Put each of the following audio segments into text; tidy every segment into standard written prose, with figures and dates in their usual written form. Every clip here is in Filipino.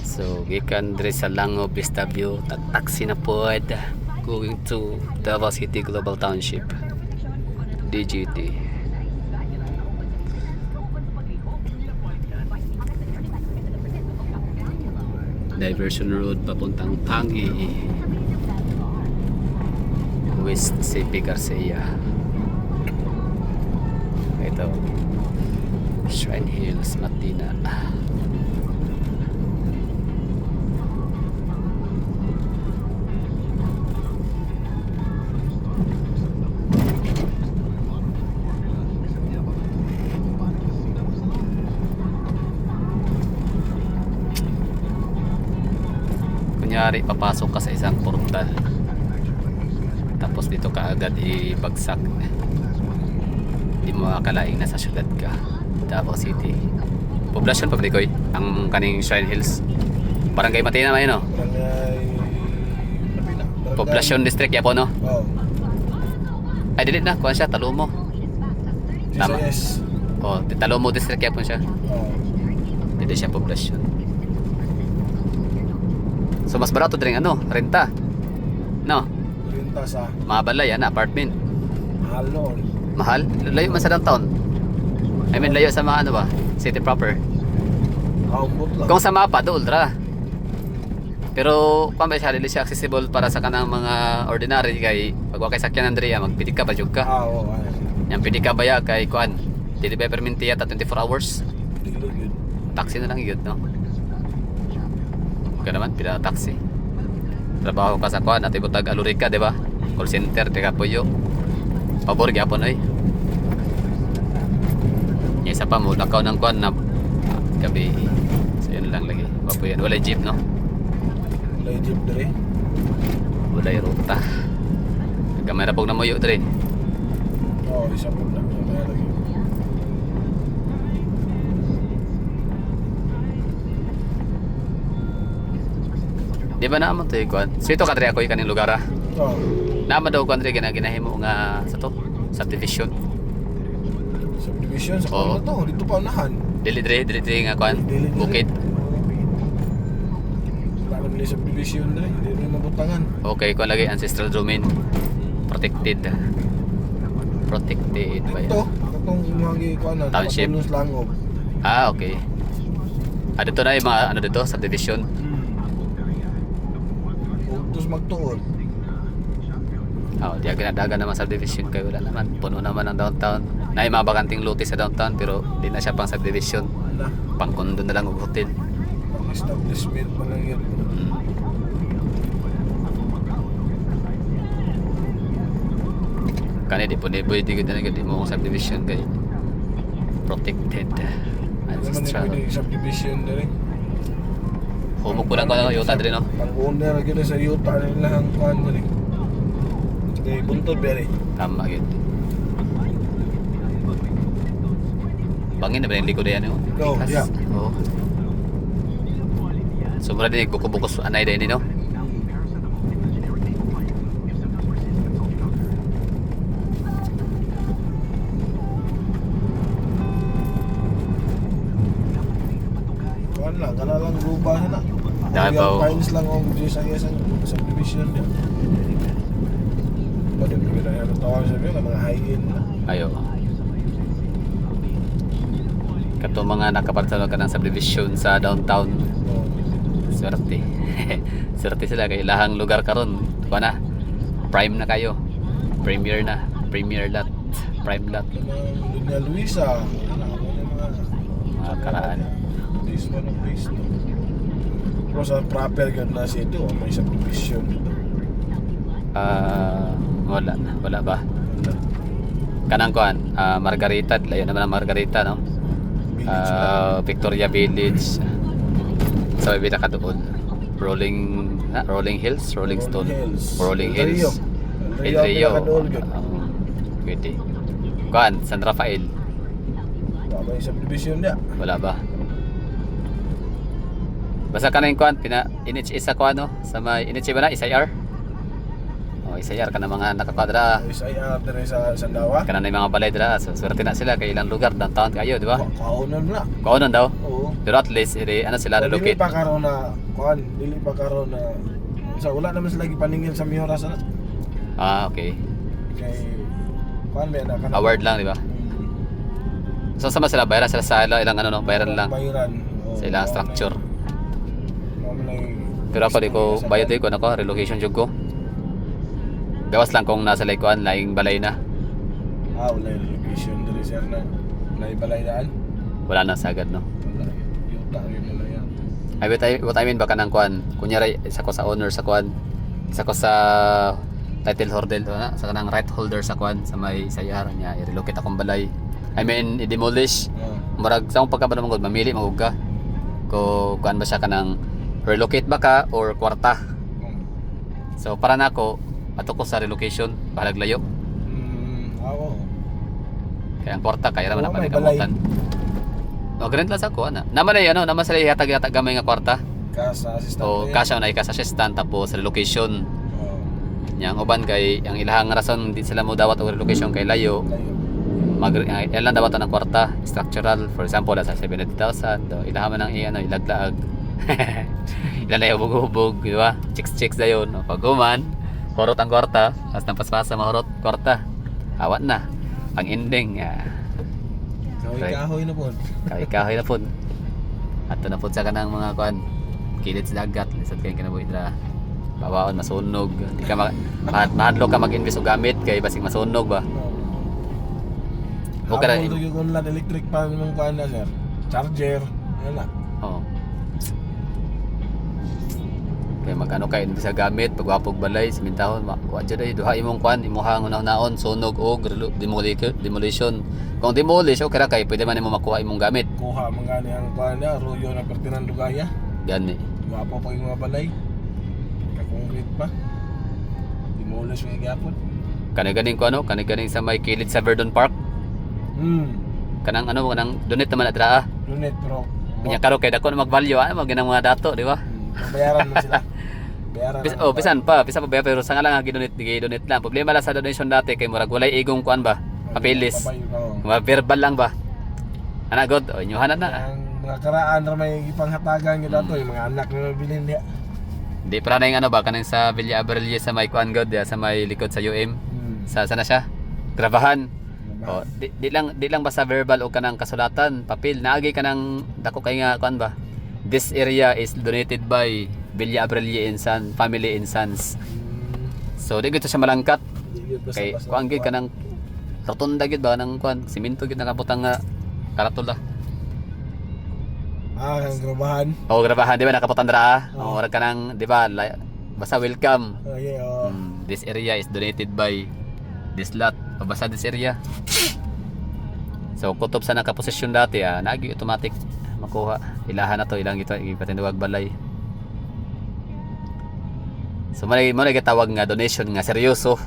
So gikan diri sa Langob Vista View, taxi na pod going to Davao City Global Township, DGT. Diversion road papuntang Pangi, West CP Garcia. Ito, Shrine Hills, Matina. Kunyari papasok ka sa isang portal, tapos dito ka agad ibagsak, di mo akalaing nasa syudad ka, Davao City. Poblasyon pabrikoy ang kaning Shrine Hills, Barangay Matina may no? Poblasyon district yapo no? Oh. Ay dili na, kuha siya, Talomo. Tama. Yes. Oh, Talomo district yapon siya. Oh. Dili siya poblasyon. So mas barato din ano, renta. No? Renta sa Mabalay yan, apartment. Halon. Mahal? Layo man sa downtown. I mean, layo sa mga ano ba? City proper. Kaumbot lang. Kung sa mapa, doon ra. Pero kung ba siya, dili siya accessible para sa kanang mga ordinary kay pag wa kay sakyan Andrea, magpidik ka ba jud ka? Oo, ay. Yang pidik ka ba ya kay kuan? Dili ba perminti yata 24 hours? Dilo yun. Taxi na lang yun, no? Ka naman, pila taxi. Trabaho ka sa kuan, at ibutag alurika, di ba? Call center, di ka puyo. Pabor, gyapon ay. Isa pa mo, lakaw ng kuan na gabi. So yun lang lagi. Wapo yan. Walay jeep, no? Walay jeep dre. Walay ruta. Kamera pog na muyo, dre. Oo, isa po lang. May lagi. Di ba naman to yung kuan? So ito kadre ako yung kaning lugar, ah. Oo. Naman daw kuan dre, ginahimo nga sa to, subdivision. Subdivision sa Oo. kanya to. Dito pa unahan. Dili dre nga kuan, Dili, dili. bukid. Wala nila subdivision dre. Hindi rin mabutangan. Okay, kuan lagi ancestral domain. Protected. Protected ba yan? Ito. Itong mga kuanan. Township. Patulong sa Langob. Ah, okay. Ah, dito na yung mga ano dito, subdivision. Tapos magtuon. Oh, di agad naman subdivision kayo, wala naman. Puno naman ang downtown. Na yung mga bakanting lote sa downtown pero di na siya pang subdivision. Na. Pang kondo na lang og hotel. Pang establishment pa lang yun. Kani di po di pwede gud na di mo kung subdivision kay protected Naman ancestral. yung subdivision dre. Humog ko lang ko ng yuta dre no. Pang-owner gina sa yuta nila ang kuan dre. Kay buntod bere. Tama gid. Bangin na ba yung likod yan no? No, yeah. Oo. Sobra din bukos anay din no. Kuan lang, kana lang lupa na. Davao. Pines lang ang sa subdivision niya. Pwede mo na yung tawag sa mga high-end na. Ayo. Kato mga nakaparsalo ka ng subdivision sa downtown. No. Swerte. Swerte sila kay ilahang lugar karon. Kuha na. Prime na kayo. Premier na. Premier lot. Prime lot. Yung mga Doña Luisa, ano yung Mga karaan. This one of this. Pero sa proper gan na siya ito, may subdivision. Wala na. Wala ba? Kanang kuan, Margarita. Layo naman ang Margarita, no? Village lang. Victoria Village. Sa may doon. Rolling Hills, Rolling Stone. Rolling Del Rio. Hills. Del El Rio. pinakadool gan. Pwede. Kuan, San Rafael. May subdivision niya. Wala ba? Basta ka na yung kuan, inich isa kuan no? Sa may inich ba na? SIR? O isayar ka na mga nakakwadra. SIR dire sa Sandawa. Kana na yung mga balay dira. So swerte na sila kay ilang lugar downtown kayo, di ba? Kaunon na. Kaunon daw. Oo. Pero at least ano sila Dili relocate. pa karon na kuan, dili pa karon na sa wala naman sila gipaningil sa Miyora sa Ah, okay. kay kuan ba na kana. Award lang, di ba? So sama sila bayaran sila sa ilang ano no, bayaran lang Bayaran. Oo. sa ilang structure. Mamlay. Pero ako di ko bayad ko nako relocation jud ko. Gawas lang kung nasa likuan laing balay na. Wala yung location dire sir na. Wala yung balayaan. Wala na sagad no. Wala. Yuta yung malayan. What I mean baka nang kuan. Kunyari isa ko sa owner sa kuan. Isa ko sa title holder sa kanang right holder sa kuan sa may sayar niya i-relocate akong balay. I mean i-demolish. Murag sa akong pagkabalo mangod mamili magug ka. Ko kuan ba siya kanang relocate ba ka or kwarta. So para nako ato ko sa relocation bahalag layo. Ako. Kaya ang kwarta kaya naman Oo, na may panikamutan. O ganun lang sa ko ana. Naman ay ano, naman sila ihatag gamay nga kwarta. Kasa assistant. O kasya na ikas assistant tapos relocation. Yang uban kay ang ilahang rason di sila mo dawat og relocation kay layo. Ilan dawat ng kwarta structural for example sa 70,000 do ilahan man ang ano ilaglaag. Ilan na hubog-hubog, di ba? Chicks dayon. Pag human, horot ang kwarta, as napaspasa mahorot kwarta. Awat na. Ang ending, Kahoy na po. kahoy na po. Ato na po sa kanang mga kuan, kilid sa dagat, lisod kayo kinabuhi na bawaon, masunog. Di ka mahadlo ka mag-invest og gamit kay basig masunog ba? O kada Ako yung online electric pan mong kuan na sir. Charger. Ano na. Oo. Kaya magano kay sa gamit pagwapog balay simintahon wa jud ay duha imong kuan imuhang naon sunog og demolition. Kung demolish o kaya kay pwede man imo makuha imong gamit. Kuha man gani ang kuan na Royo na Pertinan Lugaya. Gani. Guwapo pa yung mga balay. Ka-concrete pa. Demolish yung gyapon. Kani-ganing ko ano, kani-ganing sa may kilid sa Verdon Park. Kanang ano kanang donate naman adra ah. Lunit pero Nya karo kay dako na mag-value mo ginang mga dato, di ba? bayaran mo sila. Bayaran. Bisan pa bayaran pero sa nga lang gi-donate lang. Problema lang sa donation dati kay murag walay igong kuan ba? Papeles. Mga verbal lang ba? Ana god, o inyuhan na. Ang mga karaan na may ipanghatagan nyo dato, yung mga anak na nabilin niya. Di para na yung ano ba kanang sa Villa Abril sa may kuan god sa may likod sa UM. Sa sana siya? Grabahan. O di lang basta verbal o kanang kasulatan, papel naagi kanang dako kay nga kuan ba? This area is donated by Villa Abril and Son Family and Sons. So di gito siya malangkat. Kay kuan gid kanang rotunda gid ba nang kuan simento gid nakabutang nga karatula. Ang grabahan. O grabahan di ba nakabutang dra? O ora kanang di ba basta welcome. Okay, This area is donated by this lot. Pabasa this area. So kutob sa nakaposisyon dati nagi automatic makuha. Ilahan na to ilang ito ipatinduwag balay. So mo na gitawag nga donation nga seryoso.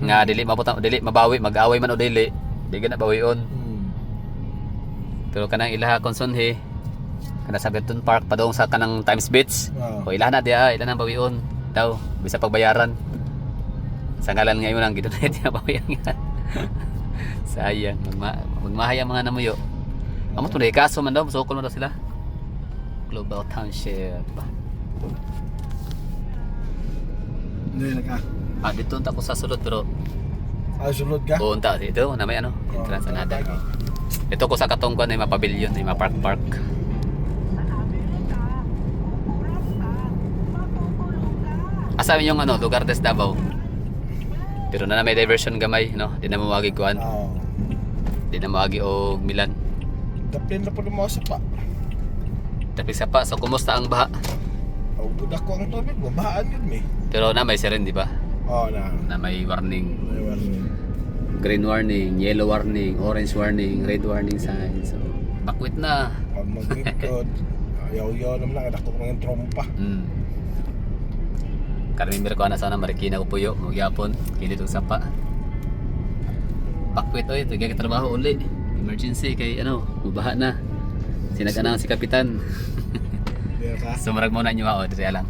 Nga dili mabawi mag-away man o dili gana bawion. Pero kanang ilaha konsonhe kana sa Benton Park padong sa kanang Times Beach. O ilahan na dia ilan ang bawion daw bisa pagbayaran. Sa ngalan ngayon ang gidonate na bawian nga. Sayang magmahaya mga namuyo. Amo to dai kaso man daw musukol mo daw sila. Global Township. Hindi na ka. Dito unta ko sa sulod pero Sulod ka? o unta dito na may ano entrance na nada. Ito ko sa katong kuan ay mapabilyon ay mapark. Asa yung ano lugar des Davao. Pero na may diversion gamay no. Di na mawagi kuan. Di na mawagi og Milan. Daplin na po lumawas pa. Tapi sa pa so kumusta ang baha? Budak ko ang tubig, mabahaan yun may. Pero na may siren di ba? Na. Na may warning. May warning. Green warning, yellow warning, orange warning, red warning sign. So bakwit na. Pag mag-record, ayaw-yaw naman lang, ako mga trompa. Karimimir ko na sana marikina ko puyo, magyapon, kilid og sapa. Bakwit oy, tugay ka trabaho uli. Emergency kay ano, mubaha na. Sinag-anang si kapitan. Diyan ka. Sumarag mo na inyo ha, o, dire lang.